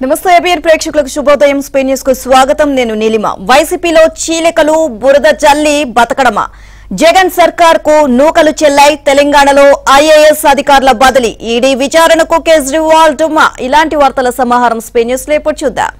నమస్తే ఏబిఎన్ ప్రేక్షకులకు శుభోదయం. స్పెయిన్ న్యూస్ కు స్వాగతం. నేను నీలిమ. వైసీపీలో చీలికలు బురద చల్లి బతకడమా? జగన్ సర్కార్ కు నూకలు చెల్లాయి. తెలంగాణలో ఐఏఎస్ అధికారుల బదిలీ, ఈడీ విచారణకు కేజ్రీవాల్ డుమ్మా. ఇలాంటి వార్తల సమాహారం స్పెయిన్ న్యూస్ లో ఇప్పుడు చూద్దాం.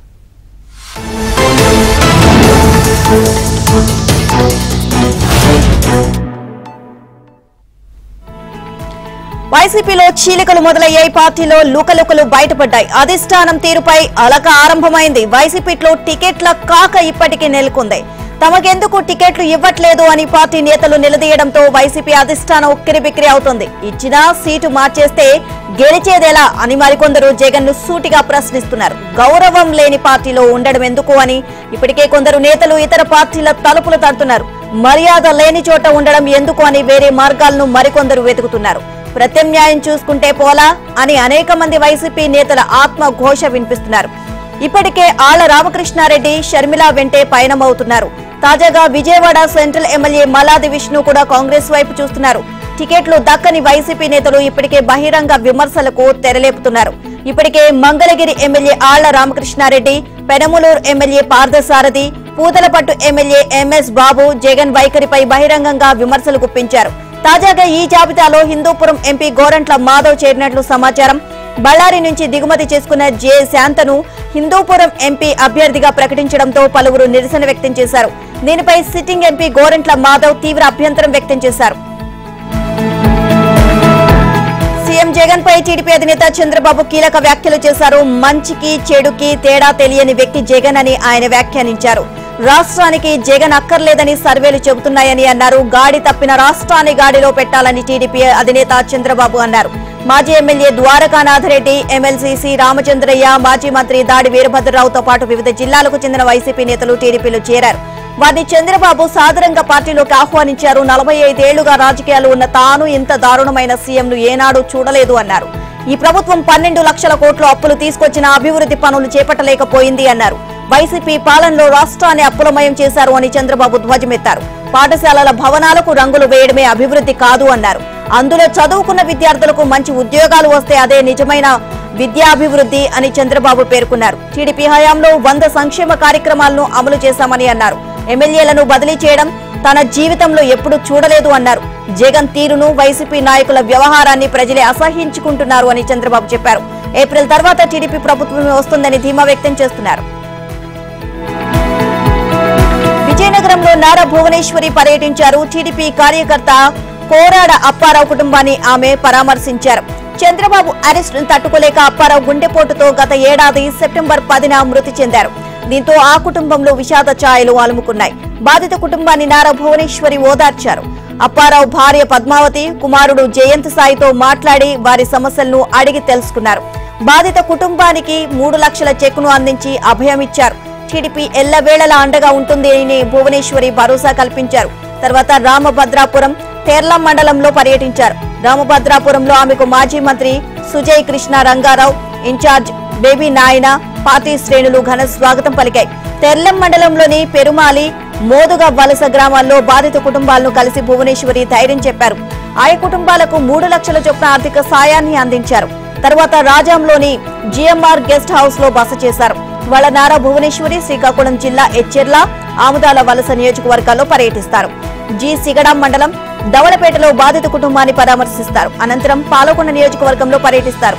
వైసీపీలో చీలికలు మొదలయ్యాయి. పార్టీలో లుకలుకలు బయటపడ్డాయి. అధిష్టానం తీరుపై అలక ఆరంభమైంది. వైసీపీలో టికెట్ల కాక ఇప్పటికీ నెలకొంది. తమకెందుకు టికెట్లు ఇవ్వట్లేదు అని పార్టీ నేతలు నిలదీయడంతో వైసీపీ అధిష్టానం ఉక్కిరిబిక్కిరి అవుతుంది. ఇచ్చినా సీటు మార్చేస్తే గెలిచేదెలా అని మరికొందరు జగన్ ను సూటిగా ప్రశ్నిస్తున్నారు. గౌరవం లేని పార్టీలో ఉండడం ఎందుకు అని ఇప్పటికే కొందరు నేతలు ఇతర పార్టీల తలుపులు తడుతున్నారు. మర్యాద లేని చోట ఉండడం ఎందుకు అని వేరే మార్గాలను మరికొందరు వెతుకుతున్నారు. ప్రత్యామ్నాయం చూసుకుంటే పోలా అని అనేక మంది వైసీపీ నేతల ఆత్మఘోష వినిపిస్తున్నారు. ఇప్పటికే ఆళ్ల రామకృష్ణారెడ్డి షర్మిల వెంటే పయనమవుతున్నారు. తాజాగా విజయవాడ సెంట్రల్ ఎమ్మెల్యే మల్లాది విష్ణు కూడా కాంగ్రెస్ వైపు చూస్తున్నారు. టికెట్లు దక్కని వైసీపీ నేతలు ఇప్పటికే బహిరంగ విమర్శలకు తెరలేపుతున్నారు. ఇప్పటికే Mangalagiri MLA Alla Ramakrishna Reddy, Penamaluru MLA Parthasarathi, Puthalapattu MLA MS Babu Jagan వైఖరిపై బహిరంగంగా విమర్శలు గుప్పించారు. తాజాగా ఈ జాబితాలో హిందూపురం ఎంపీ గోరంట్ల మాధవ్ చేరినట్లు సమాచారం. బళ్ళారి నుంచి దిగుమతి చేసుకున్న జె శాంతను హిందూపురం ఎంపీ అభ్యర్థిగా ప్రకటించడంతో పలువురు నిరసన వ్యక్తం చేశారు. దీనిపై సిట్టింగ్ ఎంపీ గోరంట్ల మాధవ్ తీవ్ర అభ్యంతరం వ్యక్తం చేశారు. సీఎం జగన్ పై టీడీపీ అధినేత చంద్రబాబు కీలక వ్యాఖ్యలు చేశారు. మంచికి చెడుకి తేడా తెలియని వ్యక్తి జగన్ అని ఆయన వ్యాఖ్యానించారు. రాష్ట్రానికి జగన్ అక్కర్లేదని సర్వేలు చెబుతున్నాయని అన్నారు. గాడి తప్పిన రాష్ట్రాన్ని గాడిలో పెట్టాలని టీడీపీ అధినేత చంద్రబాబు అన్నారు. మాజీ MLA Dwarakanathreddy, MLC C Ramachandraiah, మాజీ మంత్రి దాడి వీరభద్రరావుతో పాటు వివిధ జిల్లాలకు చెందిన వైసీపీ నేతలు టీడీపీలో చేరారు. వారిని చంద్రబాబు సాదరంగా పార్టీలోకి ఆహ్వానించారు. 45 ఏళ్లుగా రాజకీయాలు ఉన్న తాను ఇంత దారుణమైన సీఎంను ఏనాడు చూడలేదు అన్నారు. ఈ ప్రభుత్వం 12 లక్షల కోట్ల అప్పులు తీసుకొచ్చిన అభివృద్ధి పనులు చేపట్టలేకపోయింది అన్నారు. వైసీపీ పాలనలో రాష్ట్రాన్ని అప్పులమయం చేశారు అని చంద్రబాబు ధ్వజమెత్తారు. పాఠశాలల భవనాలకు రంగులు వేయడమే అభివృద్ధి కాదు అన్నారు. అందులో చదువుకున్న విద్యార్థులకు మంచి ఉద్యోగాలు వస్తే అదే నిజమైన విద్యాభివృద్ధి అని చంద్రబాబు పేర్కొన్నారు. టీడీపీ హయాంలో 100 సంక్షేమ కార్యక్రమాలను అమలు చేశామని అన్నారు. ఎమ్మెల్యేలను బదిలీ చేయడం తన జీవితంలో ఎప్పుడూ చూడలేదు అన్నారు. జగన్ తీరును, వైసీపీ నాయకుల వ్యవహారాన్ని ప్రజలే అసహ్యించుకుంటున్నారు అని చంద్రబాబు చెప్పారు. ఏప్రిల్ తర్వాత టీడీపీ ప్రభుత్వం వస్తుందని ధీమా వ్యక్తం చేస్తున్నారు. విజయనగరంలో నారా భువనేశ్వరి పర్యటించారు. టీడీపీ కార్యకర్త కోరాడ అప్పారావు కుటుంబాన్ని ఆమె పరామర్శించారు. చంద్రబాబు అరెస్టును తట్టుకోలేక అప్పారావు గుండెపోటుతో గత ఏడాది సెప్టెంబర్ 10న మృతి చెందారు. దీంతో ఆ కుటుంబంలో విషాద ఛాయలు అలుముకున్నాయి. బాధిత కుటుంబాన్ని నారా భువనేశ్వరి ఓదార్చారు. అప్పారావు భార్య పద్మావతి, కుమారుడు జయంత్ సాయితో మాట్లాడి వారి సమస్యలను అడిగి తెలుసుకున్నారు. బాధిత కుటుంబానికి 3 లక్షల చెక్కును అందించి అభయమిచ్చారు. టీడీపీ ఎల్లవేళలా అండగా ఉంటుంది అని భువనేశ్వరి భరోసా కల్పించారు. తర్వాత రామభద్రాపురం, తెర్లం మండలంలో పర్యటించారు. రామభద్రాపురంలో ఆమెకు మాజీ మంత్రి సుజయ్ కృష్ణ రంగారావు, ఇన్ఛార్జ్ బేబీ నాయన, పార్టీ శ్రేణులు ఘన స్వాగతం పలికాయి. తెర్లం మండలంలోని పెరుమాలి, మోదుగ వలస గ్రామాల్లో బాధిత కుటుంబాలను కలిసి భువనేశ్వరి ధైర్యం చెప్పారు. ఆయా కుటుంబాలకు 3 లక్షల చొప్పున ఆర్థిక సాయాన్ని అందించారు. తర్వాత రాజాంలోని జిఎంఆర్ గెస్ట్ హౌస్ లో బస చేశారు. వాళ్ళ నారా భువనేశ్వరి శ్రీకాకుళం జిల్లా ఎచ్చెర్ల, ఆముదాల వలస నియోజకవర్గాల్లో పర్యటిస్తారు. జి సిగడాం మండలం దవలపేటలో బాధిత కుటుంబాన్ని పరామర్శిస్తారు. అనంతరం పాలకొండ నియోజకవర్గంలో పర్యటిస్తారు.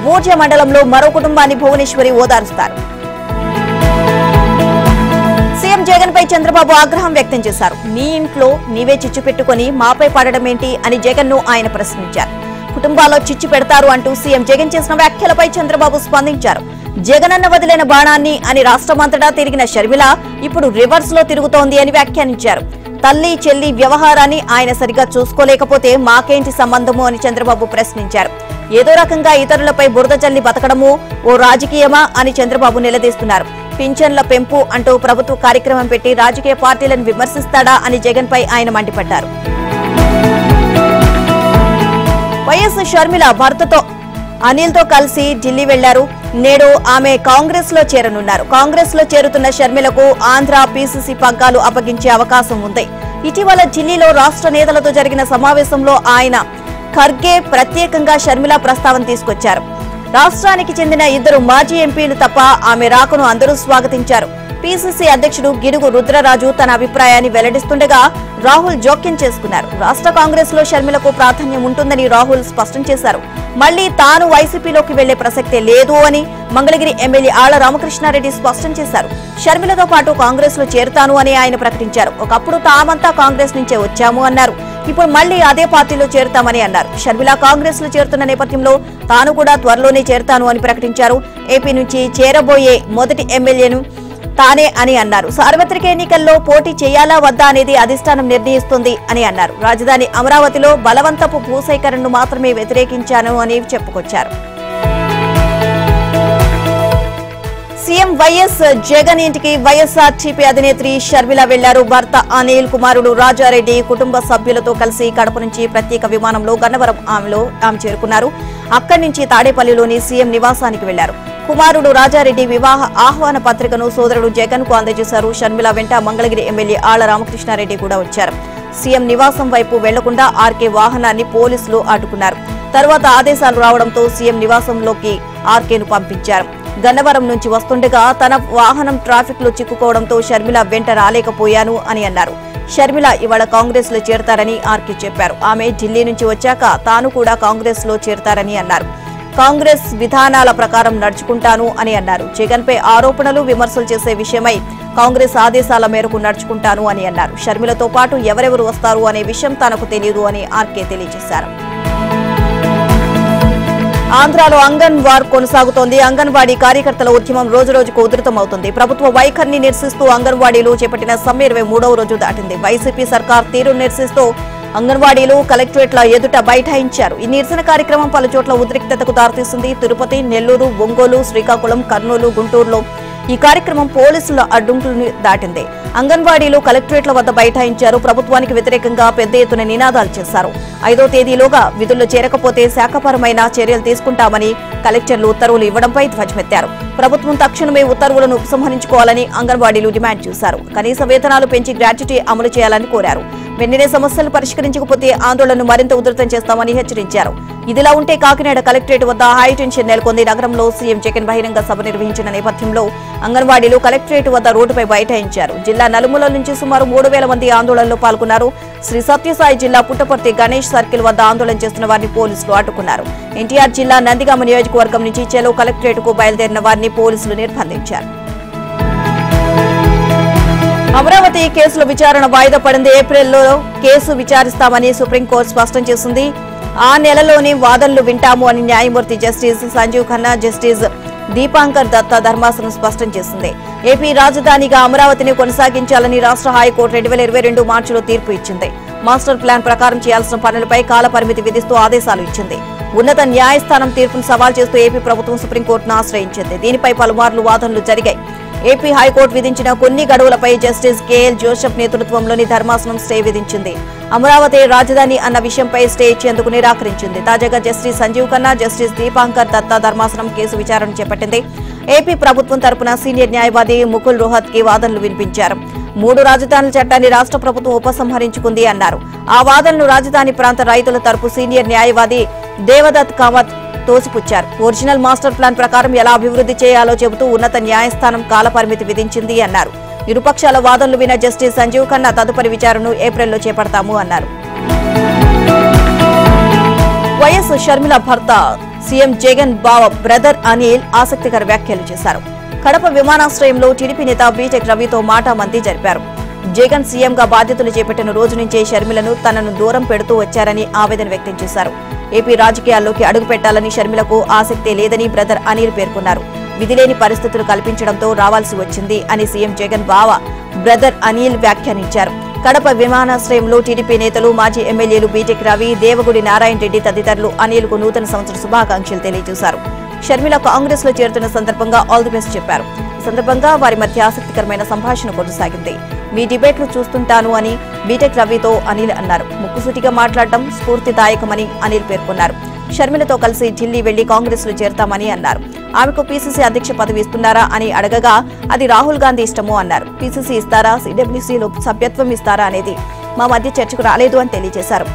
బూర్జ మండలంలో మరో కుటుంబాన్ని భువనేశ్వరి ఓదారుస్తారు. సీఎం జగన్ పై చంద్రబాబు ఆగ్రహం వ్యక్తం చేశారు. నీ ఇంట్లో నీవే చిచ్చు పెట్టుకుని మాపై పడడమేంటి అని జగన్ ను ఆయన ప్రశ్నించారు. కుటుంబాల్లో చిచ్చు పెడతారు అంటూ సీఎం జగన్ చేసిన వ్యాఖ్యలపై చంద్రబాబు స్పందించారు. జగనన్న వదిలేన బాణాన్ని అని రాష్ట్రమంతటా తిరిగిన షర్మిల ఇప్పుడు రివర్స్ లో తిరుగుతోంది అని వ్యాఖ్యానించారు. తల్లి చెల్లి వ్యవహారాన్ని ఆయన సరిగా చూసుకోలేకపోతే మాకేంటి సంబంధము అని చంద్రబాబు ప్రశ్నించారు. ఏదో రకంగా ఇతరులపై బురద చల్లి బతకడము ఓ రాజకీయమా అని చంద్రబాబు నిలదీస్తున్నారు. పింఛన్ల పెంపు అంటూ ప్రభుత్వ కార్యక్రమం పెట్టి రాజకీయ పార్టీలను విమర్శిస్తాడా అని జగన్ పై ఆయన మండిపడ్డారు. వైఎస్ షర్మిల భర్తతో అనిల్ తో కలిసి ఢిల్లీ వెళ్లారు. నేడు ఆమె కాంగ్రెస్ లో చేరనున్నారు. కాంగ్రెస్ లో చేరుతున్న షర్మిలకు ఆంధ్ర పీసీసీ పగ్గాలు అప్పగించే అవకాశం ఉంది. ఇటీవల ఢిల్లీలో రాష్ట్ర నేతలతో జరిగిన సమావేశంలో ఆయన ఖర్గే ప్రత్యేకంగా షర్మిల ప్రస్తావన తీసుకొచ్చారు. రాష్ట్రానికి చెందిన 2 మాజీ ఎంపీలు తప్ప ఆమె రాకను అందరూ స్వాగతించారు. పీసీసీ అధ్యక్షుడు గిడుగు రుద్రరాజు తన అభిప్రాయాన్ని వెల్లడిస్తుండగా రాహుల్ జోక్యం చేసుకున్నారు. రాష్ట్ర కాంగ్రెస్ లో షర్మిలకు ప్రాధాన్యం ఉంటుందని రాహుల్ స్పష్టం చేశారు. మళ్లీ తాను వైసీపీలోకి వెళ్లే ప్రసక్తే లేదు అని మంగళగిరి ఎమ్మెల్యే ఆళ్ల రామకృష్ణారెడ్డి స్పష్టం చేశారు. షర్మిలతో పాటు కాంగ్రెస్ లో చేరుతాను అని ఆయన ప్రకటించారు. ఒకప్పుడు తామంతా కాంగ్రెస్ నుంచే వచ్చాము అన్నారు. ఇప్పుడు మళ్లీ అదే పార్టీలో చేరుతామని అన్నారు. షర్మిల కాంగ్రెస్ లో చేరుతున్న నేపథ్యంలో తాను కూడా త్వరలోనే చేరుతాను అని ప్రకటించారు. ఏపీ నుంచి చేరబోయే మొదటి ఎమ్మెల్యేను తానే అని అన్నారు. సార్వత్రిక ఎన్నికల్లో పోటీ చేయాలా వద్దా అనేది అధిష్టానం నిర్ణయిస్తుంది అని అన్నారు. రాజధాని అమరావతిలో బలవంతపు భూసేకరణను మాత్రమే వ్యతిరేకించాను అని చెప్పుకొచ్చారు. సీఎం వైఎస్ జగన్ ఇంటికి వైఎస్ఆర్టీపీ అధినేత్రి షర్మిల వెళ్లారు. భర్త అనిల్, కుమారుడు రాజారెడ్డి కుటుంబ సభ్యులతో కలిసి కడప నుంచి ప్రత్యేక విమానంలో గన్నవరం ఆమె చేరుకున్నారు. అక్కడి నుంచి తాడేపల్లిలోని సీఎం నివాసానికి వెళ్లారు. కుమారుడు రాజారెడ్డి వివాహ ఆహ్వాన పత్రికను సోదరుడు జగన్ కు అందజేశారు. షర్మిల వెంట మంగళగిరి ఎమ్మెల్యే ఆళ్ల రామకృష్ణారెడ్డి కూడా వచ్చారు. సీఎం నివాసం వైపు వెళ్లకుండా ఆర్కే వాహనాన్ని పోలీసులు అడ్డుకున్నారు. తర్వాత ఆదేశాలు రావడంతో సీఎం నివాసంలోకి ఆర్కేను పంపించారు. గన్నవరం నుంచి వస్తుండగా తన వాహనం ట్రాఫిక్ లో చిక్కుకోవడంతో షర్మిల వెంట రాలేకపోయాను అని అన్నారు. షర్మిల ఇవాళ కాంగ్రెస్ లో చేరతారని ఆర్కే చెప్పారు. ఆమె ఢిల్లీ నుంచి వచ్చాక తాను కూడా కాంగ్రెస్ లో చేరతారని అన్నారు. కాంగ్రెస్ విధానాల ప్రకారం నడుచుకుంటాను అని అన్నారు. జగన్ పై ఆరోపణలు, విమర్శలు చేసే విషయమై కాంగ్రెస్ ఆదేశాల మేరకు నడుచుకుంటాను అని అన్నారు. షర్మిలతో పాటు ఎవరెవరు వస్తారు అనే విషయం తనకు తెలియదు అని ఆర్కే తెలియజేశారు. ఆంధ్రాలో అంగన్వాడీ కొనసాగుతోంది. అంగన్వాడీ కార్యకర్తల ఉద్యమం రోజురోజుకు ఉధృతమవుతుంది. ప్రభుత్వ వైఖరిని నిరసిస్తూ అంగన్వాడీలు చేపట్టిన సమ్మె 23వ రోజు దాటింది. వైసీపీ సర్కార్ తీరును నిరసిస్తూ అంగన్వాడీలు కలెక్టరేట్ల ఎదుట బైఠాయించారు. ఈ నిరసన కార్యక్రమం పలు చోట్ల ఉద్రిక్తతకు దారితీసింది. తిరుపతి, నెల్లూరు, ఒంగోలు, శ్రీకాకుళం, కర్నూలు, గుంటూరులో ఈ కార్యక్రమం పోలీసుల అడ్డంకులను దాటింది. అంగన్వాడీలు కలెక్టరేట్ల వద్ద బైఠాయించారు. ప్రభుత్వానికి వ్యతిరేకంగా పెద్ద ఎత్తున నినాదాలు చేశారు. 5వ తేదీలోగా విధుల్లో చేరకపోతే శాఖపరమైన చర్యలు తీసుకుంటామని కలెక్టర్లు ఉత్తర్వులు ఇవ్వడంపై ధ్వజమెత్తారు. ప్రభుత్వం తక్షణమే ఉత్తర్వులను ఉపసంహరించుకోవాలని అంగన్వాడీలు డిమాండ్ చేశారు. కనీస వేతనాలు పెంచి గ్రాట్యుటీ అమలు చేయాలని కోరారు. వెంటనే సమస్యలు పరిష్కరించకపోతే ఆందోళనను మరింత ఉధృతం చేస్తామని హెచ్చరించారు. ఇదిలా ఉంటే కాకినాడ కలెక్టరేట్ వద్ద హైటెన్షన్ నెలకొంది. నగరంలో సీఎం జగన్ బహిరంగ సభ నిర్వహించిన నేపథ్యంలో అంగన్వాడీలు కలెక్టరేట్ వద్ద రోడ్డుపై బైఠాయించారు. జిల్లా నలుమూలల నుంచి సుమారు 3000 మంది ఆందోళనలో పాల్గొన్నారు. శ్రీ సత్యసాయి జిల్లా పుట్టపర్తి గణేష్ సర్కిల్ వద్ద ఆందోళన చేస్తున్న వారిని పోలీసులు అడ్డుకున్నారు. ఎన్టీఆర్ జిల్లా నందిగామ నియోజకవర్గం నుంచి చెలో కలెక్టరేట్ కు బయలుదేరిన వారిని పోలీసులు నిర్బంధించారు. అమరావతి కేసుల విచారణ వాయిదా పడింది. ఏప్రిల్లో కేసు విచారిస్తామని సుప్రీంకోర్టు స్పష్టం చేసింది. ఆ నెలలోనే వాదనలు వింటాము అని న్యాయమూర్తి జస్టిస్ సంజీవ్ ఖన్నా, జస్టిస్ దీపాంకర్ దత్తా ధర్మాసనం స్పష్టం చేసింది. ఏపీ రాజధానిగా అమరావతిని కొనసాగించాలని రాష్ట్ర హైకోర్టు 2022 మార్చిలో తీర్పు ఇచ్చింది. మాస్టర్ ప్లాన్ ప్రకారం చేయాల్సిన పనులపై కాల పరిమితి విధిస్తూ ఆదేశాలు ఇచ్చింది. ఉన్నత న్యాయస్థానం తీర్పును సవాల్ చేస్తూ ఏపీ ప్రభుత్వం సుప్రీంకోర్టును ఆశ్రయించింది. దీనిపై పలుమార్లు వాదనలు జరిగాయి. ఏపీ హైకోర్టు విధించిన కొన్ని గడువులపై జస్టిస్ కేఎల్ జోసెఫ్ నేతృత్వంలోని ధర్మాసనం స్టే విధించింది. అమరావతి రాజధాని అన్న విషయంపై స్టే ఇచ్చేందుకు నిరాకరించింది. తాజాగా జస్టిస్ సంజీవ్ ఖన్నా, జస్టిస్ దీపాంకర్ దత్తా ధర్మాసనం కేసు విచారణ చేపట్టింది. ఏపీ ప్రభుత్వం తరపున సీనియర్ న్యాయవాది ముకుల్ రోహత్ కి వాదనలు వినిపించారు. 3 రాజధానుల చట్టాన్ని రాష్ట్ర ప్రభుత్వం ఉపసంహరించుకుంది అన్నారు. ఆ వాదనను రాజధాని ప్రాంత రైతుల తరపు సీనియర్ న్యాయవాది దేవదత్ కామత్ తోసిపుచ్చారు. ఒరిజినల్ మాస్టర్ ప్లాన్ ప్రకారం ఎలా అభివృద్ధి చేయాలో చెబుతూ ఉన్నత న్యాయస్థానం కాలపరిమితి విధించింది అన్నారు. ఇరుపక్షాల వాదనలు విన్న జస్టిస్ సంజీవ్ ఖన్నా తదుపరి విచారణను ఏప్రిల్లో చేపడతాము అన్నారు. వైఎస్ షర్మిల భర్త సీఎం జగన్ బావ బ్రదర్ అనిల్ ఆసక్తికర వ్యాఖ్యలు చేశారు. కడప విమానాశ్రయంలో టీడీపీ నేత బీటెక్ రవితో మాటామంతి జరిపారు. జగన్ సీఎంగా బాధ్యతలు చేపట్టిన రోజు నుంచే షర్మిలను తనను దూరం పెడుతూ వచ్చారని ఆవేదన వ్యక్తం చేశారు. ఏపీ రాజకీయాల్లోకి అడుగు పెట్టాలని షర్మిలకు ఆసక్తే లేదని బ్రదర్ అనిల్ పేర్కొన్నారు. విధిలేని పరిస్థితులు కల్పించడంతో రావాల్సి వచ్చింది అని సీఎం జగన్ బావ బ్రదర్ అనిల్ వ్యాఖ్యానించారు. కడప విమానాశ్రయంలో టీడీపీ నేతలు, మాజీ ఎమ్మెల్యేలు బీటెక్ రవి, దేవగుడి నారాయణ రెడ్డి తదితరులు అనిల్ కు నూతన సంవత్సర శుభాకాంక్షలు తెలియజేశారు. షర్మిల కాంగ్రెస్ లో చేరుతున్న సందర్భంగా ఆల్ ది బెస్ట్ చెప్పారు. ఈ సందర్భంగా వారి మధ్య ఆసక్తికరమైన సంభాషణ కొనసాగింది. మీ డిబేట్లు చూస్తుంటాను అని బీటెక్ రవితో అనిల్ అన్నారు. ముక్కుసూటిగా మాట్లాడటం స్ఫూర్తిదాయకమని అనిల్ పేర్కొన్నారు. షర్మిలతో కలిసి ఢిల్లీ వెళ్లి కాంగ్రెస్ లో చేరతామని అన్నారు. ఆమెకు పీసీసీ అధ్యక్ష పదవి ఇస్తున్నారా అని అడగగా అది రాహుల్ గాంధీ ఇష్టమో అన్నారు. పీసీసీ ఇస్తారా, సిడబ్ల్యూసీలో సభ్యత్వం ఇస్తారా అనేది మా మధ్య చర్చకు రాలేదు అని తెలియజేశారు.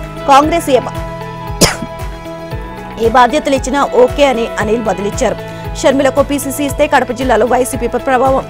ఏ బాధ్యతలు ఇచ్చినా ఓకే అని అనిల్ బదిలిచ్చారు. షర్మిలకు పీసీసీ ఇస్తే కడప జిల్లాలో వైసీపీ ప్రభావం.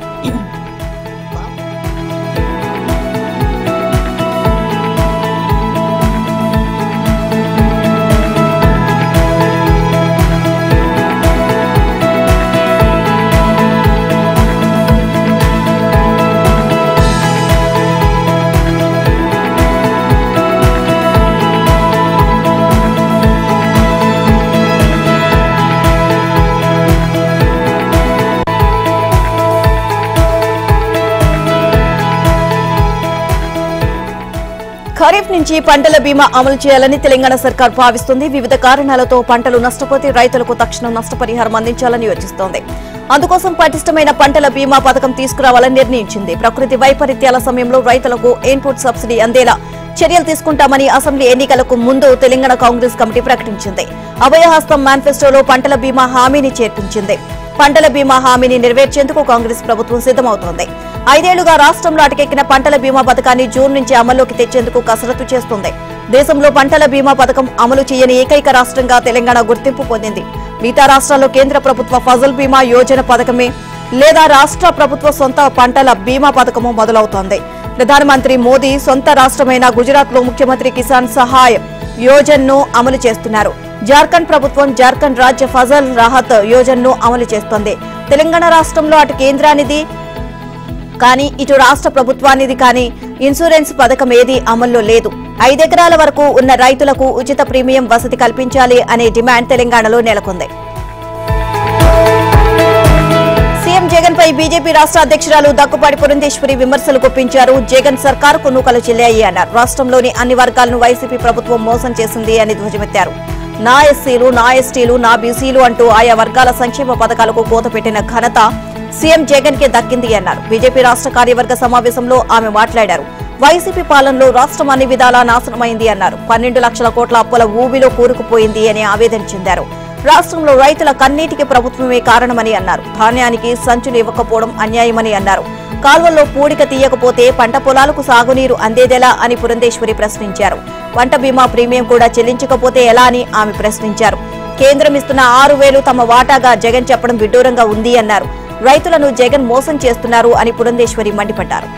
ఖరీఫ్ నుంచి పంటల బీమా అమలు చేయాలని తెలంగాణ సర్కార్ భావిస్తుంది. వివిధ కారణాలతో పంటలు నష్టపోతే రైతులకు తక్షణం నష్టపరిహారం అందించాలని యోచిస్తోంది. అందుకోసం పటిష్టమైన పంటల బీమా పథకం తీసుకురావాలని నిర్ణయించింది. ప్రకృతి వైపరీత్యాల సమయంలో రైతులకు ఇన్పుట్ సబ్సిడీ అందేలా చర్యలు తీసుకుంటామని అసెంబ్లీ ఎన్నికలకు ముందు తెలంగాణ కాంగ్రెస్ కమిటీ ప్రకటించింది. అభయహస్తం మేనిఫెస్టోలో పంటల బీమా హామీని చేర్పించింది. పంటల బీమా హామీని నెరవేర్చేందుకు కాంగ్రెస్ ప్రభుత్వం సిద్దమవుతోంది. 5 ఏళ్లుగా రాష్ట్రంలో అటకెక్కిన పంటల బీమా పథకాన్ని జూన్ నుంచి అమల్లోకి తెచ్చేందుకు కసరత్తు చేస్తోంది. దేశంలో పంటల బీమా పథకం అమలు చేయని ఏకైక రాష్ట్రంగా తెలంగాణ గుర్తింపు పొందింది. మిగతా రాష్ట్రాల్లో కేంద్ర ప్రభుత్వ ఫసల్ బీమా యోజన పథకమే లేదా రాష్ట్ర ప్రభుత్వ సొంత పంటల బీమా పథకము మొదలవుతోంది. ప్రధానమంత్రి మోదీ సొంత రాష్ట్రమైన గుజరాత్ లో ముఖ్యమంత్రి కిసాన్ సహాయ్ యోజనను అమలు చేస్తున్నారు. జార్ఖండ్ ప్రభుత్వం జార్ఖండ్ రాజ్య ఫసల్ రాహత్ యోజనను అమలు చేస్తోంది. తెలంగాణ రాష్ట్రంలో అటు కేంద్రానిది కానీ ఇటు రాష్ట్ర ప్రభుత్వానిది కానీ ఇన్సూరెన్స్ పథకం ఏదీ అమల్లో లేదు. 5 ఎకరాల వరకు ఉన్న రైతులకు ఉచిత ప్రీమియం వసతి కల్పించాలి అనే డిమాండ్ తెలంగాణలో నెలకొంది. సీఎం జగన్ పై బీజేపీ రాష్ట్ర అధ్యక్షురాలు దగ్గుపాటి పురంధేశ్వరి విమర్శలు గుప్పించారు. జగన్ సర్కారుకు నూకలు చెల్లాయి అన్నారు. రాష్ట్రంలోని అన్ని వర్గాలను వైసీపీ ప్రభుత్వం మోసం చేసింది అని ధ్వజమెత్తారు. నా ఎస్సీలు, నా ఎస్టీలు, నా బీసీలు అంటూ ఆయా వర్గాల సంక్షేమ పథకాలకు కోత పెట్టిన ఘనత సీఎం జగన్ కి దక్కింది అన్నారు. బీజేపీ రాష్ట్ర కార్యవర్గ సమావేశంలో ఆమె మాట్లాడారు. వైసీపీ పాలనలో రాష్ట్రం అన్ని విధాలా నాశనమైంది అన్నారు. 12 లక్షల కోట్ల అప్పుల ఊబిలో కూరుకుపోయింది అని ఆవేదన చెందారు. రాష్ట్రంలో రైతుల కన్నీటికి ప్రభుత్వమే కారణమని అన్నారు. ధాన్యానికి సంచులు ఇవ్వకపోవడం అన్యాయమని అన్నారు. కాల్వల్లో పూడిక తీయకపోతే పంట పొలాలకు సాగునీరు అందేదెలా అని పురంధేశ్వరి ప్రశ్నించారు. పంట బీమా ప్రీమియం కూడా చెల్లించకపోతే ఎలా అని ఆమె ప్రశ్నించారు. కేంద్రం ఇస్తున్న 6,000 తమ వాటాగా జగన్ చెప్పడం విడ్డూరంగా ఉంది అన్నారు. రైతులను జగన్ మోసం చేస్తున్నారు అని పురంధేశ్వరి మండిపడ్డారు.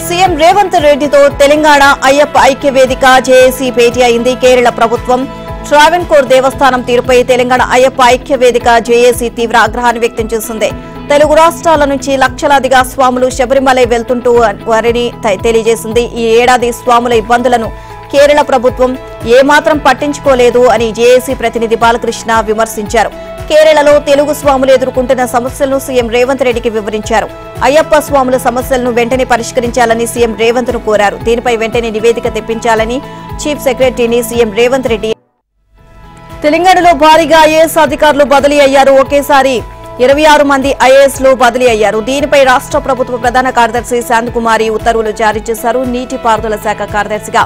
సీఎం రేవంత్ రెడ్డితో తెలంగాణ అయ్యప్ప ఐక్య వేదిక జేఏసీ భేటీ అయింది. కేరళ ప్రభుత్వం ట్రావెన్కోర్ దేవస్థానం తీరుపై తెలంగాణ అయ్యప్ప ఐక్య వేదిక జేఏసీ తీవ్ర ఆగ్రహాన్ని వ్యక్తం చేసింది. తెలుగు రాష్ట్రాల నుంచి లక్షలాదిగా స్వాములు శబరిమలై వెళ్తుంటూ వారిని తెలియజేసింది. ఈ ఏడాది స్వాముల ఇబ్బందులను కేరళ ప్రభుత్వం ఏమాత్రం పట్టించుకోలేదు అని జేఏసీ ప్రతినిధి బాలకృష్ణ విమర్శించారు. కేరళలో తెలుగు స్వాములు ఎదుర్కొంటున్న సమస్యలను సీఎం రేవంత్ రెడ్డికి వివరించారు. అయ్యప్ప స్వాముల సమస్యలను వెంటనే పరిష్కరించాలని సీఎం రేవంత్ ను కోరారు. దీనిపై వెంటనే నివేదిక తెప్పించాలని చీఫ్ సెక్రటరీని సీఎం రేవంత్ రెడ్డి. తెలంగాణలో భారీగా ఐఏఎస్ అధికారులు బదిలీ అయ్యారు. ఒకేసారి 26 మంది ఐఏఎస్లు బదిలీ అయ్యారు. దీనిపై రాష్ట్ర ప్రభుత్వ ప్రధాన కార్యదర్శి శాంతకుమారి ఉత్తర్వులు జారీ చేశారు. నీటిపారుదల శాఖ కార్యదర్శిగా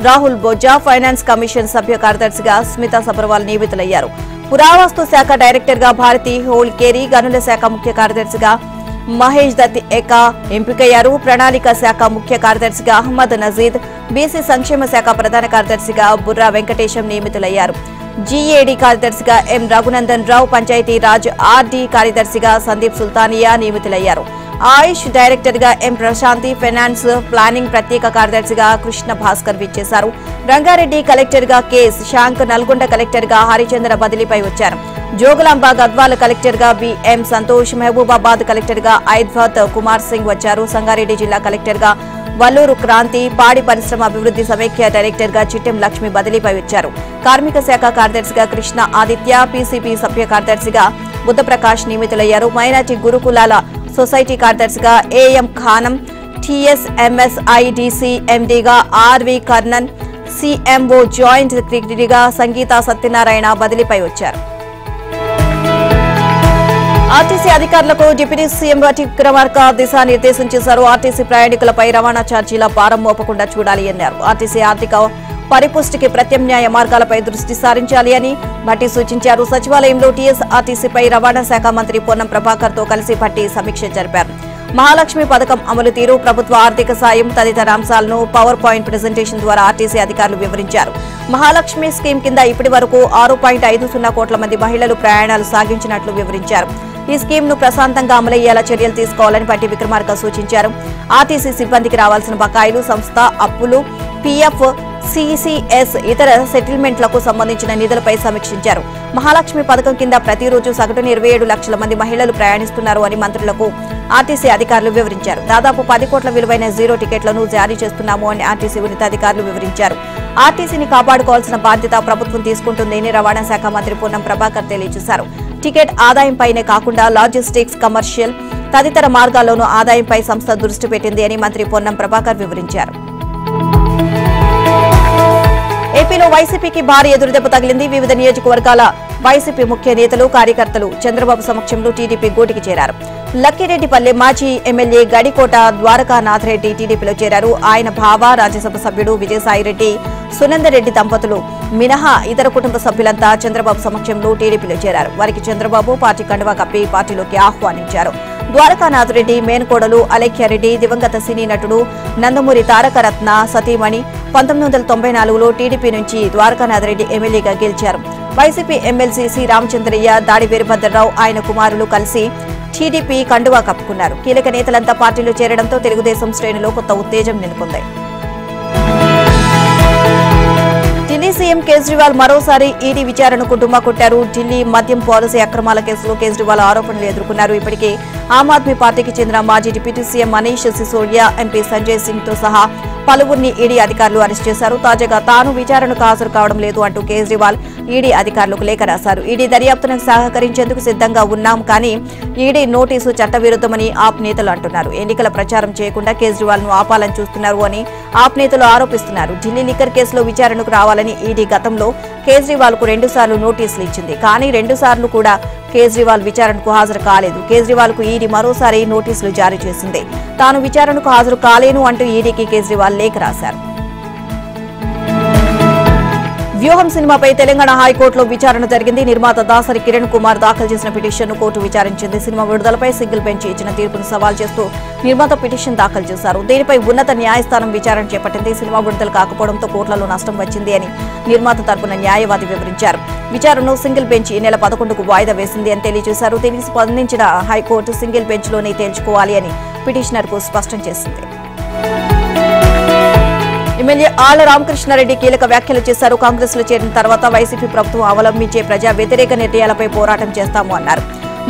రాహుల్ బొజ్జా, ఫైనాన్స్ కమిషన్ సభ్య కార్యదర్శిగా స్మితా సబర్వాల్ నియమితులయ్యారు. పురావస్తు శాఖ డైరెక్టర్ గా భారతి హోల్కేరి, గనుల శాఖ ముఖ్య కార్యదర్శిగా మహేష్ దత్ ఏకా ఎంపికయ్యారు. ప్రణాళిక శాఖ ముఖ్య కార్యదర్శిగా అహ్మద్ నజీద్, బీసీ సంక్షేమ శాఖ ప్రధాన కార్యదర్శిగా బుర్రా వెంకటేశం నియమితులయ్యారు. జీఏడీ కార్యదర్శిగా ఎం రఘునందన్ రావు, పంచాయతీ రాజ్ ఆర్డీ కార్యదర్శిగా సందీప్ సుల్తానియా నియమితులయ్యారు. ఆయుష్ డైరెక్టర్ గా ఎం ప్రశాంతి, ఫైనాన్స్ ప్లానింగ్ ప్రత్యేక కార్యదర్శిగా కృష్ణ భాస్కర్ విచ్చేశారు. రంగారెడ్డి కలెక్టర్ గా కె శాంక్, నల్గొండ కలెక్టర్ గా హరిచంద్ర బదిలీపై వచ్చారు. జోగులాంబ గద్వాల కలెక్టర్ గా బిఎం సంతోష్, మహబూబాబాద్ కలెక్టర్ గా ఐద్వత్ కుమార్ సింగ్ వచ్చారు. సంగారెడ్డి జిల్లా కలెక్టర్ గా వల్లూరు క్రాంతి, పాడి పరిశ్రమ అభివృద్ధి సమైక్య డైరెక్టర్ గా చిట్టెం లక్ష్మి బదిలీపై వచ్చారు. కార్మిక శాఖ కార్యదర్శిగా కృష్ణ ఆదిత్య, పీసీపీ సభ్య కార్యదర్శిగా బుద్ధప్రకాష్ నియమితులయ్యారు. మైనార్టీ గురుకులాల సొసైటీ కార్యదర్శిగా ఏఎం ఖానం, టీఎస్ఎంఎస్ఐడిసి ఎండీగా ఆర్వి కర్ణన్, సిఎంఓ జాయింట్ సెక్రటరీగా సంగీత సత్యనారాయణ బదిలీపై వచ్చారు. ఆర్టీసీ అధికారులకు డిప్యూటీ సీఎం విక్రమార్క దిశానిర్దేశం చేశారు. ఆర్టీసీ ప్రయాణికులపై రవాణా ఛార్జీల భారం మోపకుండా చూడాలి అన్నారు. ఆర్టీసీ ఆర్థిక పరిపుష్టికి ప్రత్యామ్నాయ మార్గాలపై దృష్టి సారించాలి అని భట్టి సూచించారు. సచివాలయంలో టీఎస్ఆర్టీసీపై రవాణా శాఖ మంత్రి పొన్నం ప్రభాకర్ తో కలిసి భట్టి సమీక్ష జరిపారు. మహాలక్ష్మి పథకం అమలు తీరు, ప్రభుత్వ ఆర్థిక సాయం తదితర అంశాలను పవర్ పాయింట్ ప్రెజెంటేషన్ ద్వారా ఆర్టీసీ అధికారులు వివరించారు. మహాలక్ష్మి స్కీమ్ కింద ఇప్పటి వరకు 6.50 కోట్ల మంది మహిళలు ప్రయాణాలు సాగించినట్లు వివరించారు. ఈ స్కీమ్ ను ప్రశాంతంగా అమలయ్యేలా చర్యలు తీసుకోవాలని పట్టి విక్రమార్క సూచించారు. ఆర్టీసీ సిబ్బందికి రావాల్సిన బకాయిలు, సంస్థ అప్పులు, పీఎఫ్, సిసిఎస్, ఇతర సెటిల్మెంట్లకు సంబంధించిన నిధులపై సమీక్షించారు. మహాలక్ష్మి పథకం కింద ప్రతిరోజు సగటున 27 లక్షల మంది మహిళలు ప్రయాణిస్తున్నారు అని మంత్రులకు ఆర్టీసీ అధికారులు వివరించారు. దాదాపు 10 కోట్ల విలువైన జీరో టికెట్లను జారీ చేస్తున్నాము అని ఆర్టీసీ ఉన్నతాధికారులు వివరించారు. ఆర్టీసీని కాపాడుకోవాల్సిన బాధ్యత ప్రభుత్వం తీసుకుంటుందని రవాణా శాఖ మంత్రి పొన్నం ప్రభాకర్ తెలియజేశారు. టికెట్ ఆదాయంపైనే కాకుండా లాజిస్టిక్స్, కమర్షియల్ తదితర మార్గాల్లోనూ ఆదాయంపై సంస్థ దృష్టి పెట్టింది అని మంత్రి పొన్నం ప్రభాకర్ వివరించారు. ఏపీలో వైసీపీకి భారీ ఎదురుదెబ్బ తగిలింది. వివిధ నియోజకవర్గాల వైసీపీ ముఖ్య నేతలు, కార్యకర్తలు చంద్రబాబు సమక్షంలో టీడీపీ గూటికి చేరారు. లక్కిరెడ్డిపల్లె మాజీ ఎమ్మెల్యే గడికోట ద్వారకానాథ్ రెడ్డి టీడీపీలో చేరారు. ఆయన భావ, రాజ్యసభ సభ్యుడు విజయసాయిరెడ్డి, సునందరెడ్డి దంపతులు మినహా ఇతర కుటుంబ సభ్యులంతా చంద్రబాబు సమక్షంలో టీడీపీలో చేరారు. వారికి చంద్రబాబు పార్టీ కండువా కప్పి పార్టీలోకి ఆహ్వానించారు. ద్వారకానాథ్ రెడ్డి మేనకోడలు అలేఖ్యారెడ్డి దివంగత సినీ నటుడు నందమూరి తారకరత్న సతీమణి 1994లో టీడీపీ నుంచి ద్వారకానాథ్ రెడ్డి ఎమ్మెల్యేగా గెలిచారు. వైసీపీ ఎమ్మెల్సీ సి రామచంద్రయ్య, దాడి వీరభద్రరావు, ఆయన కుమారులు కలిసి టీడీపీ కండువా కప్పుకున్నారు. కీలక నేతలంతా పార్టీలో చేరడంతో తెలుగుదేశం శ్రేణులో కొత్త ఉత్తేజం నెలకొంది. ఢిల్లీ సీఎం కేజ్రీవాల్ మరోసారి ఈడీ విచారణకు డుమ్మా కొట్టారు. ఢిల్లీ మద్యం పాలసీ అక్రమాల కేసులో కేజ్రీవాల్ ఆరోపణలు ఎదుర్కొన్నారు. ఇప్పటికే ఆమ్ ఆద్మీ పార్టీకి చెందిన మాజీ deputy CM Manish Sisodia, MP Sanjay Singh తో సహా పలువురిని ఈడీ అధికారులు అరెస్ట్ చేశారు. తాజాగా తాను విచారణకు హాజరు కావడం లేదు అంటూ కేజ్రీవాల్ ఈడీ అధికారులకు లేఖ రాశారు. ఈడీ దర్యాప్తునకు సహకరించేందుకు సిద్ధంగా ఉన్నాం, కానీ ఈడీ నోటీసు చట్టవిరుద్ధమని ఆప్ నేతలు అంటున్నారు. ఎన్నికల ప్రచారం చేయకుండా కేజ్రీవాల్ ను ఆపాలని చూస్తున్నారు అని ఆప్ నేతలు ఆరోపిస్తున్నారు. ఢిల్లీ లిక్కర్ కేసులో విచారణకు రావాలని ఈడీ గతంలో కేజ్రీవాల్ కు 2 సార్లు నోటీసులు ఇచ్చింది. కానీ 2 సార్లు కూడా కేజ్రీవాల్ విచారణకు హాజరు కాలేదు. కేజ్రీవాల్ కు ఈడీ మరోసారి నోటీసులు జారీ చేసింది. తాను విచారణకు హాజరు కాలేను అంటూ ఈడీకి కేజ్రీవాల్ లేఖ రాశారు. వ్యూహం సినిమాపై తెలంగాణ హైకోర్టులో విచారణ జరిగింది. నిర్మాత దాసరి కిరణ్ కుమార్ దాఖలు చేసిన పిటిషన్ను కోర్టు విచారించింది. సినిమా విడుదలపై సింగిల్ బెంచ్ ఇచ్చిన తీర్పును సవాల్ చేస్తూ నిర్మాత పిటిషన్ దాఖలు చేశారు. దీనిపై ఉన్నత న్యాయస్థానం విచారణ చేపట్టింది. సినిమా విడుదల కాకపోవడంతో కోట్లలో నష్టం వచ్చింది అని నిర్మాత తరపున న్యాయవాది వివరించారు. విచారణను సింగిల్ బెంచ్ ఈ నెల 11కు వాయిదా వేసింది అని తెలియజేశారు. దీనికి స్పందించిన హైకోర్టు సింగిల్ బెంచ్లోనే తేల్చుకోవాలి అని పిటిషనర్కు స్పష్టం చేసింది. ఎమ్మెల్యే ఆళ్ల రామకృష్ణారెడ్డి కీలక వ్యాఖ్యలు చేశారు. కాంగ్రెస్ లో చేరిన తర్వాత వైసీపీ ప్రభుత్వం అవలంబించే ప్రజా వ్యతిరేక నిర్ణయాలపై పోరాటం చేస్తాము అన్నారు.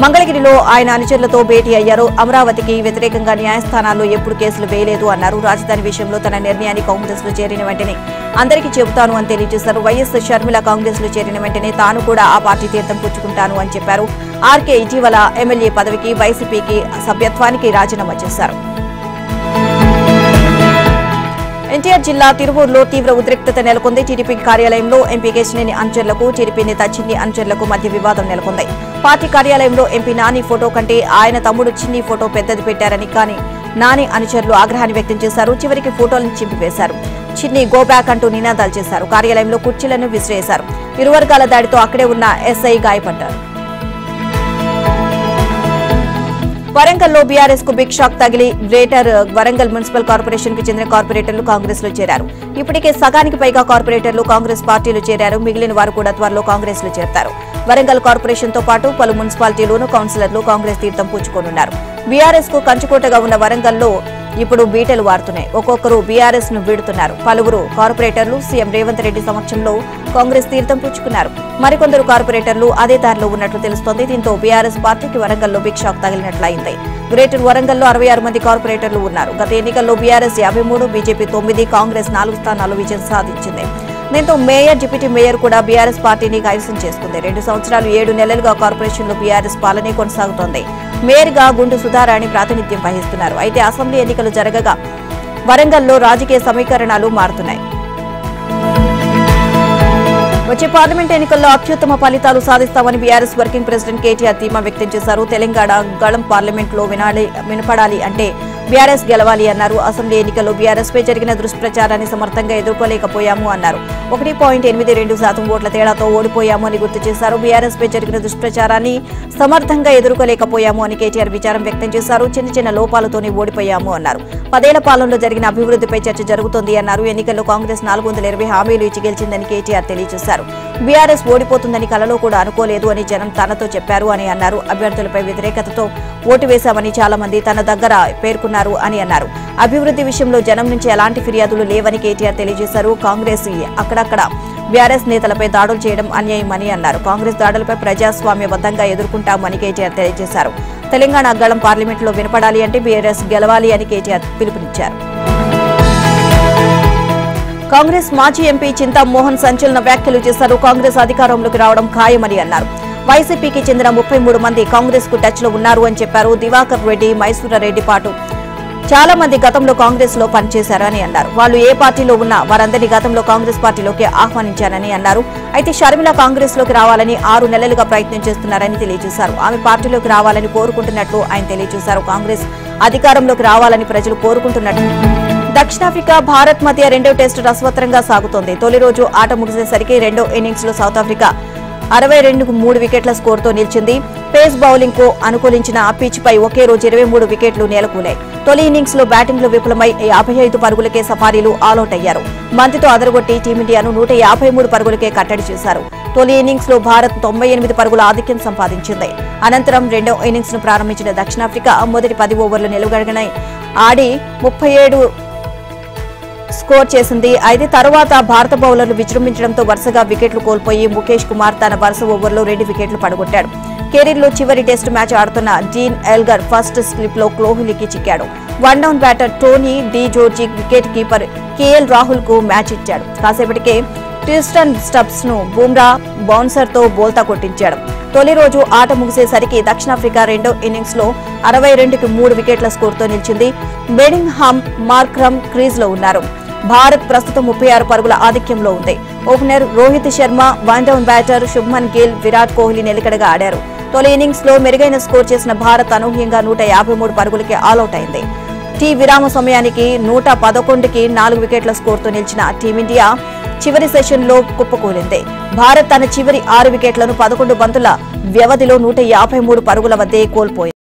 మంగళగిరిలో ఆయన అనుచరులతో భేటీ అయ్యారు. అమరావతికి వ్యతిరేకంగా న్యాయస్థానాల్లో ఎప్పుడు కేసులు వేయలేదు అన్నారు. రాజధాని విషయంలో తన నిర్ణయాన్ని కాంగ్రెస్ లో చేరిన వెంటనే అందరికీ చెబుతాను అని తెలియజేశారు. వైఎస్ షర్మిల కాంగ్రెస్ లో చేరిన వెంటనే తాను కూడా ఆ పార్టీ తీర్థం పుచ్చుకుంటాను అని చెప్పారు. ఆర్కే ఇటీవల ఎమ్మెల్యే పదవికి, వైసీపీకి సభ్యత్వానికి రాజీనామా చేశారు. ఎన్టీఆర్ జిల్లా తిరువూరులో తీవ్ర ఉద్రిక్తత నెలకొంది. టీడీపీ కార్యాలయంలో ఎంపీ కేశినేని అనుచరులకు, టీడీపీ నేత చిన్ని అనుచరులకు మధ్య వివాదం నెలకొంది. పార్టీ కార్యాలయంలో ఎంపీ నాని ఫోటో కంటే ఆయన తమ్ముడు చిన్ని ఫోటో పెద్దది పెట్టారని, కానీ నాని అనుచరులు ఆగ్రహాన్ని వ్యక్తం చేశారు. చివరికి ఫోటోలను చింపివేశారు. చిన్ని గో బ్యాక్ అంటూ నినాదాలు చేశారు. కార్యాలయంలో కుర్చీలను విసిరేశారు. ఇరు వర్గాల దాడితో అక్కడే ఉన్న ఎస్ఐ గాయపడ్డారు. వరంగల్లో బీఆర్ఎస్ కు బిగ్ షాక్ తగిలి గ్రేటర్ వరంగల్ మున్సిపల్ కార్పొరేషన్ కు చెందిన కార్పొరేటర్లు కాంగ్రెస్ లో చేరారు. ఇప్పటికే సగానికి పైగా కార్పొరేటర్లు కాంగ్రెస్ పార్టీలో చేరారు. మిగిలిన వారు కూడా త్వరలో కాంగ్రెస్ లో చేరతారు. వరంగల్ కార్పొరేషన్ తో పాటు పలు మున్సిపాలిటీలోనూ కౌన్సిలర్లు కాంగ్రెస్ తీర్థం పుచ్చుకోనున్నారు. బీఆర్ఎస్ కు కంచుకోటగా ఉన్న వరంగల్లో ఇప్పుడు బీటలు వారుతున్నాయి. ఒక్కొక్కరు బీఆర్ఎస్ ను వీడుతున్నారు. పలువురు కార్పొరేటర్లు సీఎం రేవంత్ రెడ్డి సమక్షంలో కాంగ్రెస్ తీర్థం పుచ్చుకున్నారు. మరికొందరు కార్పొరేటర్లు అదే దారిలో ఉన్నట్లు తెలుస్తోంది. దీంతో బీఆర్ఎస్ పార్టీకి వరంగల్లో బిగ్ షాక్ తగిలినట్లయింది. గ్రేటర్ వరంగల్లో 66 మంది కార్పొరేటర్లు ఉన్నారు. గత ఎన్నికల్లో బీఆర్ఎస్ 53, బీజేపీ 9, కాంగ్రెస్ 4 స్థానాల్లో విజయం సాధించింది. దీంతో మేయర్, డిప్యూటీ మేయర్ కూడా బీఆర్ఎస్ పార్టీని కైవసం చేసుకుంది. 2 సంవత్సరాలు 7 నెలలుగా కార్పొరేషన్లో బీఆర్ఎస్ పాలనే కొనసాగుతోంది. మేయర్ గా గుండు సుధారాణి ప్రాతినిధ్యం వహిస్తున్నారు. అయితే అసెంబ్లీ ఎన్నికలు జరగగా వరంగల్లో రాజకీయ సమీకరణాలు మారుతున్నాయి. వచ్చే పార్లమెంట్ ఎన్నికల్లో అత్యుత్తమ ఫలితాలు సాధిస్తామని బీఆర్ఎస్ వర్కింగ్ ప్రెసిడెంట్ కేటీఆర్ ధీమా వ్యక్తం చేశారు. తెలంగాణ గళం పార్లమెంట్లో వినపడాలి అంటే బీఆర్ఎస్ గెలవాలి అన్నారు. అసెంబ్లీ ఎన్నికల్లో బీఆర్ఎస్ పై జరిగిన దుష్ప్రచారాన్ని సమర్థంగా ఎదుర్కోలేకపోయాము అన్నారు. 1.82% ఓట్ల తేడాతో ఓడిపోయాము అని గుర్తు చేశారు. బీఆర్ఎస్ పై జరిగిన దుష్ప్రచారాన్ని సమర్థంగా ఎదుర్కోలేకపోయాము అని కేటీఆర్ విచారం వ్యక్తం చేశారు. చిన్న చిన్న లోపాలతోనే ఓడిపోయాము అన్నారు. 10 ఏళ్ల పాలనలో జరిగిన అభివృద్ధిపై చర్చ జరుగుతోంది అన్నారు. ఎన్నికల్లో కాంగ్రెస్ 420 హామీలు ఇచ్చి గెలిచిందని కేటీఆర్ తెలియజేశారు. బీఆర్ఎస్ ఓడిపోతుందని కలలో కూడా అనుకోలేదు అని జనం తనతో చెప్పారు అని అన్నారు. అభ్యర్థులపై వ్యతిరేకతతో ఓటు వేశామని చాలా మంది తన దగ్గర పేర్కొన్నారు అని అన్నారు. అభివృద్ధి విషయంలో జనం నుంచి ఎలాంటి ఫిర్యాదులు లేవని కేటీఆర్ తెలియజేశారు. కాంగ్రెస్ అక్కడక్కడ బీఆర్ఎస్ నేతలపై దాడులు చేయడం అన్యాయమని అన్నారు. కాంగ్రెస్ దాడులపై ప్రజాస్వామ్యబద్ధంగా ఎదుర్కొంటామని కేటీఆర్ తెలియజేశారు. తెలంగాణ గళం పార్లమెంట్లో వినపడాలి అంటే బీఆర్ఎస్ గెలవాలి అని కేటీఆర్ పిలుపునిచ్చారు. కాంగ్రెస్ మాజీ ఎంపీ చింతా మోహన్ సంచలన వ్యాఖ్యలు చేశారు. కాంగ్రెస్ అధికారంలోకి రావడం ఖాయమని అన్నారు. వైసీపీకి చెందిన 33 మంది కాంగ్రెస్ కు టచ్ లో ఉన్నారు అని చెప్పారు. దివాకర్ రెడ్డి, మైసూరారెడ్డి పాటు చాలా మంది గతంలో కాంగ్రెస్ లో పనిచేశారని అన్నారు. వాళ్ళు ఏ పార్టీలో ఉన్నా వారందరినీ గతంలో కాంగ్రెస్ పార్టీలోకి ఆహ్వానించారని అన్నారు. అయితే షర్మిల కాంగ్రెస్ లోకి రావాలని 6 నెలలుగా ప్రయత్నం చేస్తున్నారని తెలియజేశారు. ఆమె పార్టీలోకి రావాలని కోరుకుంటున్నట్లు ఆయన తెలియజేశారు. కాంగ్రెస్ అధికారంలోకి రావాలని ప్రజలు కోరుకుంటున్నట్లు. దక్షిణాఫ్రికా, భారత్ మధ్య రెండో టెస్టు రసవత్తరంగా సాగుతోంది. తొలి రోజు ఆట ముగిసేసరికి రెండో ఇన్నింగ్స్ లో సౌత్ ఆఫ్రికా 62కు 3 వికెట్ల స్కోరుతో నిలిచింది. పేస్ బౌలింగ్ కు అనుకూలించిన పిచ్ పై ఒకే రోజు 23 వికెట్లు నేలకూలాయి. తొలి ఇన్నింగ్స్ లో బ్యాటింగ్ లో విఫలమై 55 పరుగులకే సఫారీలు ఆలౌట్ అయ్యారు. బంతితో అదరగొట్టి టీమిండియాను 153 పరుగులకే కట్టడి చేశారు. తొలి ఇన్నింగ్స్ లో భారత్ 98 పరుగుల ఆధిక్యం సంపాదించింది. అనంతరం రెండో ఇన్నింగ్స్ ను ప్రారంభించిన దక్షిణాఫ్రికా మొదటి 10 ఓవర్లు నిలువగడగనే ఆడి 37 స్కోర్ చేసింది. అయితే తరువాత భారత బౌలర్లు విజృంభించడంతో వరుసగా వికెట్లు కోల్పోయి ముఖేష్ కుమార్ తన వరుస ఓవర్లో 2 వికెట్లు పడగొట్టాడు. కెరీర్లో చివరి టెస్టు మ్యాచ్ ఆడుతున్న డీన్ ఎల్గర్ ఫస్ట్ స్లిప్ లో కోహ్లీకి చిక్కాడు. 1 down batter Tony de Zorzi wicket keeper KL Rahul కు మ్యాచ్ ఇచ్చాడు. కాసేపటికే ట్రిస్టన్ స్టబ్స్ ను బుమ్రా బౌన్సర్ తో బోల్తా కొట్టించాడు. తొలి రోజు ఆట ముగిసేసరికి దక్షిణాఫ్రికా రెండో ఇన్నింగ్స్ లో 62కు 3 వికెట్ల స్కోరుతో నిలిచింది. బెడింగ్హామ్, మార్క్రమ్ క్రీజ్ లో ఉన్నారు. భారత్ ప్రస్తుతం 36 పరుగుల ఆధిక్యంలో ఉంది. Opener Rohit Sharma, 1 down batter Shubman Gill, Virat Kohli నిలకడగా ఆడారు. తొలి ఇన్నింగ్స్ లో మెరుగైన స్కోర్ చేసిన భారత్ అనూహ్యంగా 153 పరుగులకి ఆలౌట్ అయింది. టీ విరామ సమయానికి 111కి 4 వికెట్ల స్కోరుతో నిలిచిన టీమిండియా చివరి సెషన్ లో కుప్పకూలింది. భారత్ తన చివరి 6 వికెట్లను 11 బంతుల వ్యవధిలో 153 పరుగుల వద్దే కోల్పోయింది.